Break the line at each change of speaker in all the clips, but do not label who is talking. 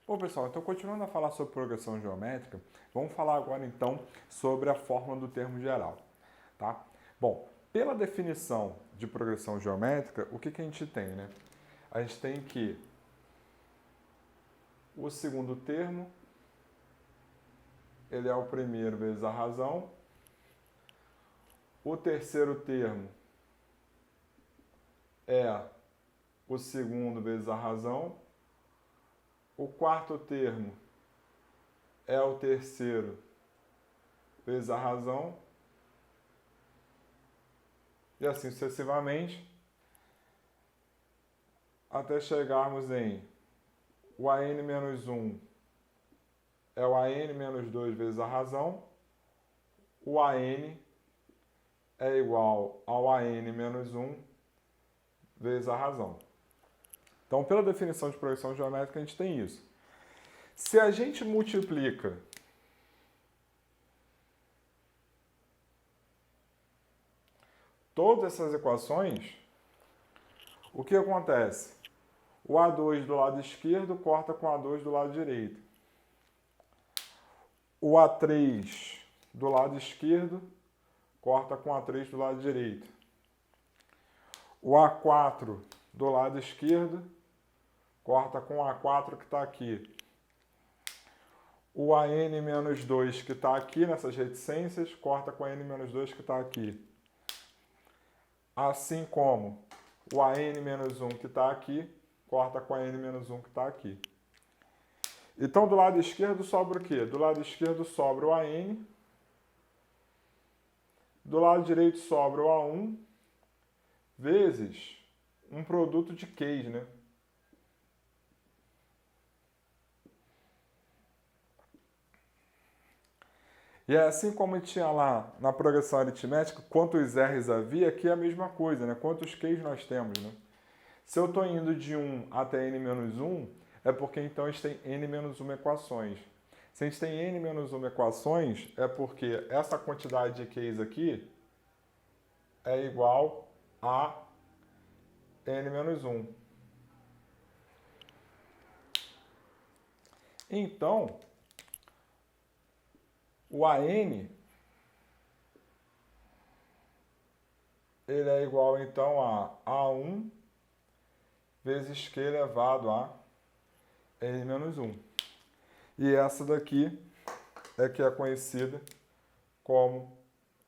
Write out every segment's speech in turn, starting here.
Bom, pessoal, então continuando a falar sobre progressão geométrica, vamos falar agora então sobre a fórmula do termo geral, tá? Bom, pela definição de progressão geométrica, o que a gente tem, né? A gente tem que o segundo termo, ele é o primeiro vezes a razão, o terceiro termo é o segundo vezes a razão, o quarto termo é o terceiro vezes a razão, e assim sucessivamente, até chegarmos em o AN menos 1 é o AN menos 2 vezes a razão, o AN é igual ao AN menos 1 vezes a razão. Então, pela definição de progressão geométrica, a gente tem isso. Se a gente multiplica todas essas equações, o que acontece? O A2 do lado esquerdo corta com o A2 do lado direito. O A3 do lado esquerdo corta com o A3 do lado direito. O A4 do lado esquerdo corta com o A4 que está aqui. O AN-2 que está aqui nessas reticências corta com o AN-2 que está aqui. Assim como o AN-1 que está aqui corta com o AN-1 que está aqui. Então, do lado esquerdo sobra o quê? Do lado esquerdo sobra o AN. Do lado direito sobra o A1 vezes um produto de Qs, né? E assim como tinha lá na progressão aritmética, quantos R's havia, aqui é a mesma coisa, né? Quantos Qs nós temos, né? Se eu estou indo de 1 até n-1, é porque então a gente tem n-1 equações. Se a gente tem n-1 equações, é porque essa quantidade de Qs aqui é igual a n-1. Então, o AN ele é igual então a A1 vezes Q elevado a n-1. E essa daqui é que é conhecida como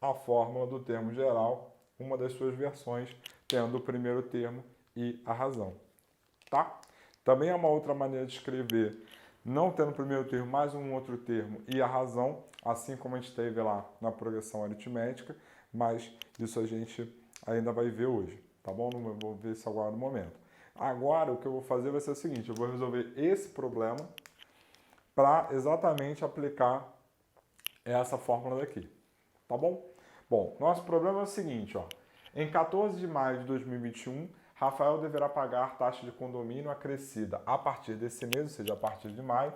a fórmula do termo geral, uma das suas versões, tendo o primeiro termo e a razão. Tá? Também é uma outra maneira de escrever, não tendo o primeiro termo mais um outro termo e a razão, assim como a gente teve lá na progressão aritmética, mas isso a gente ainda vai ver hoje, tá bom? Não vou ver isso agora no momento. Agora o que eu vou fazer vai ser o seguinte, eu vou resolver esse problema para exatamente aplicar essa fórmula daqui, tá bom? Bom, nosso problema é o seguinte, ó. Em 14 de maio de 2021, Rafael deverá pagar taxa de condomínio acrescida a partir desse mês, ou seja, a partir de maio,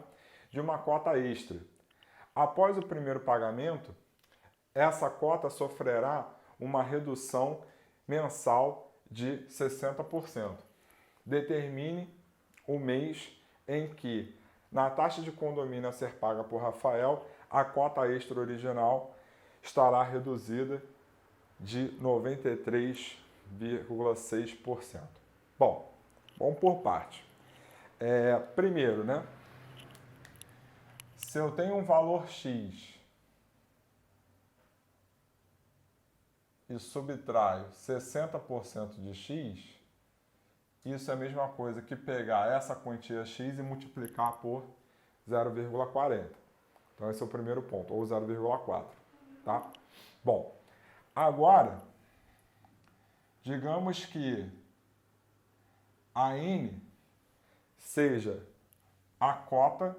de uma cota extra. Após o primeiro pagamento, essa cota sofrerá uma redução mensal de 60%. Determine o mês em que, na taxa de condomínio a ser paga por Rafael, a cota extra original estará reduzida de 93,6%. Bom, vamos por parte. Primeiro, né? Se eu tenho um valor X e subtraio 60% de X, isso é a mesma coisa que pegar essa quantia X e multiplicar por 0,40. Então esse é o primeiro ponto, ou 0,4, tá? Bom, agora, digamos que a N seja a cota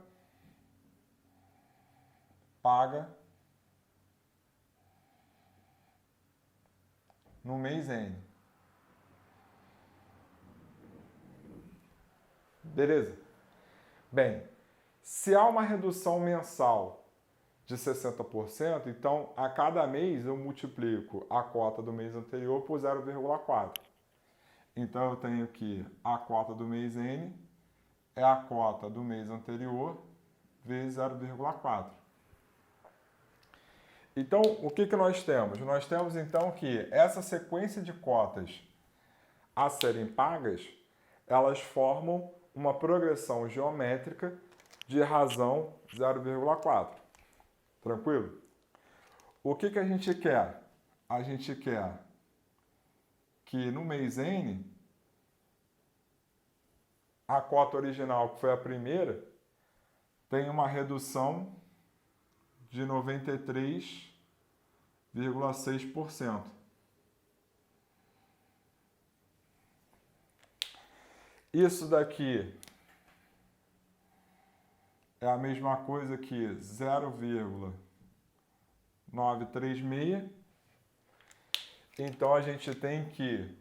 paga no mês N. Beleza? Bem, se há uma redução mensal de 60%, então a cada mês eu multiplico a cota do mês anterior por 0,4. Então eu tenho que a cota do mês N é a cota do mês anterior vezes 0,4. Então, o que nós temos? Nós temos, então, que essa sequência de cotas a serem pagas, elas formam uma progressão geométrica de razão 0,4. Tranquilo? O que a gente quer? A gente quer que no mês N, a cota original, que foi a primeira, tenha uma redução de 93,6%. Isso daqui é a mesma coisa que 0,936. Então, a gente tem que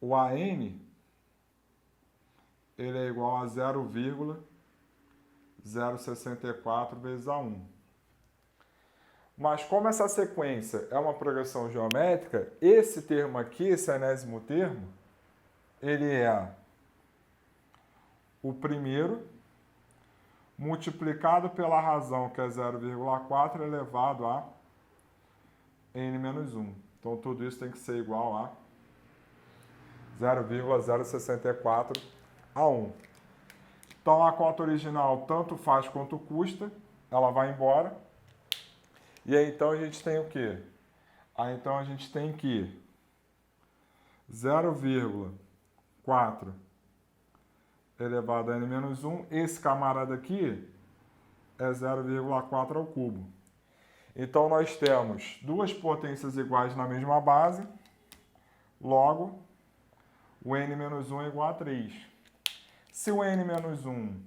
o AN ele é igual a 0,064 vezes A1. Mas como essa sequência é uma progressão geométrica, esse termo aqui, esse enésimo termo, ele é o primeiro multiplicado pela razão, que é 0,4, elevado a n menos 1. Então, tudo isso tem que ser igual a 0,064 a 1. Então, a cota original tanto faz quanto custa, ela vai embora. E aí, então, a gente tem o quê? Aí, então, a gente tem que 0,4 elevado a n menos 1. Esse camarada aqui é 0,4 ao cubo. Então, nós temos duas potências iguais na mesma base, logo, o n menos 1 é igual a 3. Se o n menos 1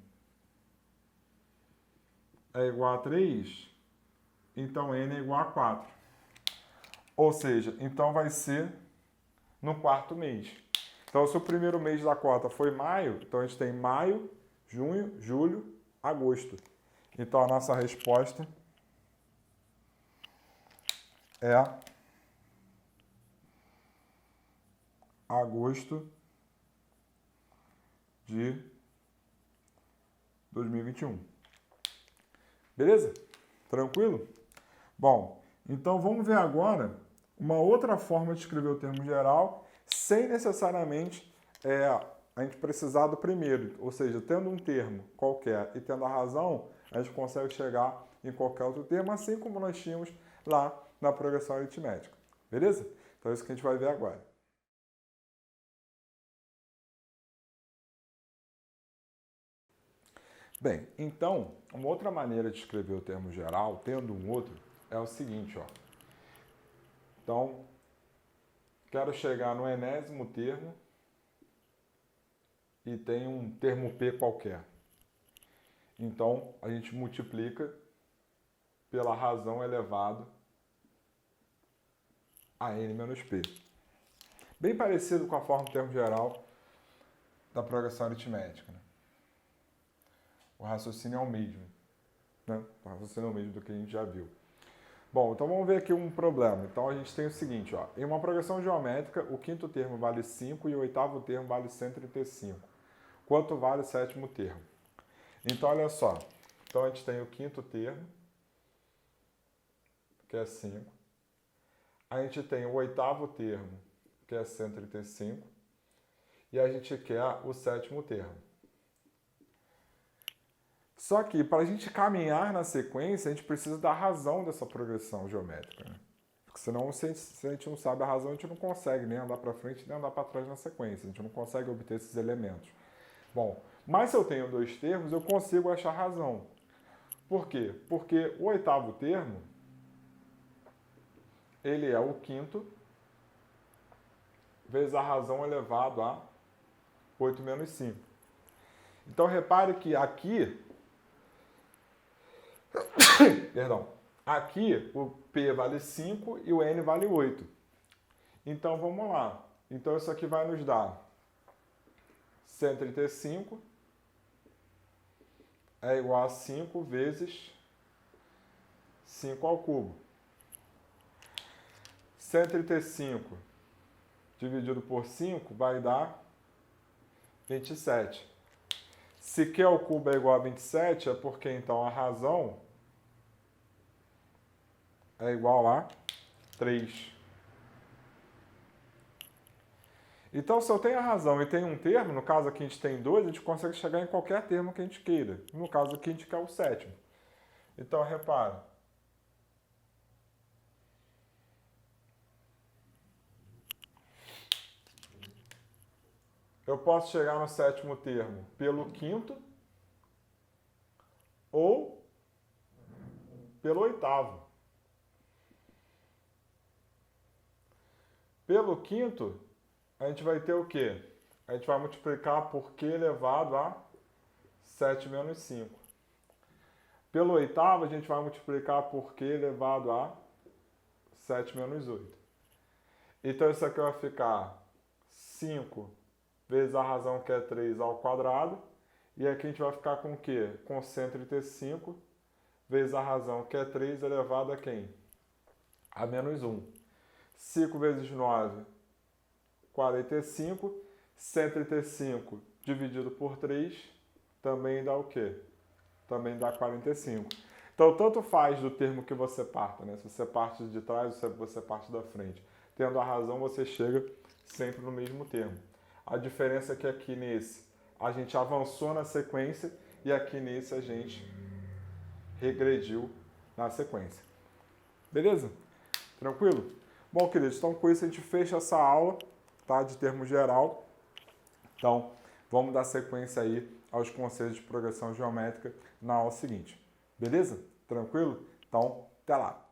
é igual a 3, então n é igual a 4. Ou seja, então vai ser no quarto mês. Então, se o primeiro mês da cota foi maio, então a gente tem maio, junho, julho, agosto. Então, a nossa resposta é agosto de 2021. Beleza? Tranquilo? Bom, então vamos ver agora uma outra forma de escrever o termo geral sem necessariamente a gente precisar do primeiro. Ou seja, tendo um termo qualquer e tendo a razão, a gente consegue chegar em qualquer outro termo, assim como nós tínhamos lá na progressão aritmética. Beleza? Então é isso que a gente vai ver agora. Bem, então, uma outra maneira de escrever o termo geral, tendo um outro, é o seguinte, ó. Então, quero chegar no enésimo termo e tem um termo P qualquer. Então, a gente multiplica pela razão elevado a n menos P. Bem parecido com a forma do termo geral da progressão aritmética, né? O raciocínio é o mesmo, né? O raciocínio é o mesmo do que a gente já viu. Bom, então vamos ver aqui um problema. Então a gente tem o seguinte, ó. Em uma progressão geométrica, o quinto termo vale 5 e o oitavo termo vale 135. Quanto vale o sétimo termo? Então, olha só. Então a gente tem o quinto termo, que é 5. A gente tem o oitavo termo, que é 135. E a gente quer o sétimo termo. Só que, para a gente caminhar na sequência, a gente precisa da razão dessa progressão geométrica, né? Porque senão, se a gente não sabe a razão, a gente não consegue nem andar para frente, nem andar para trás na sequência. A gente não consegue obter esses elementos. Bom, mas se eu tenho dois termos, eu consigo achar razão. Por quê? Porque o oitavo termo, ele é o quinto vezes a razão elevado a 8 menos 5. Então, repare que aqui... Perdão. Aqui, o P vale 5 e o N vale 8. Então, vamos lá. Então, isso aqui vai nos dar 135 é igual a 5 vezes 5 ao cubo. 135 dividido por 5 vai dar 27. Se Q ao cubo é igual a 27, é porque então a razão é igual a 3. Então, se eu tenho a razão e tenho um termo, no caso aqui a gente tem 2, a gente consegue chegar em qualquer termo que a gente queira. No caso aqui a gente quer o sétimo. Então, repara. Eu posso chegar no sétimo termo pelo quinto ou pelo oitavo. Pelo quinto, a gente vai ter o quê? A gente vai multiplicar por Q elevado a 7 menos 5. Pelo oitavo, a gente vai multiplicar por Q elevado a 7 menos 8. Então, isso aqui vai ficar 5 vezes a razão que é 3 ao quadrado. E aqui a gente vai ficar com o quê? Com 135 vezes a razão que é 3 elevado a quem? A menos 1. 5 vezes 9, 45. 135 dividido por 3 também dá o quê? Também dá 45. Então, tanto faz do termo que você parta, né? Se você parte de trás ou se você parte da frente. Tendo a razão, você chega sempre no mesmo termo. A diferença é que aqui nesse a gente avançou na sequência e aqui nesse a gente regrediu na sequência. Beleza? Tranquilo? Bom, queridos, então com isso a gente fecha essa aula, tá? De termo geral. Então, vamos dar sequência aí aos conceitos de progressão geométrica na aula seguinte. Beleza? Tranquilo? Então, até lá!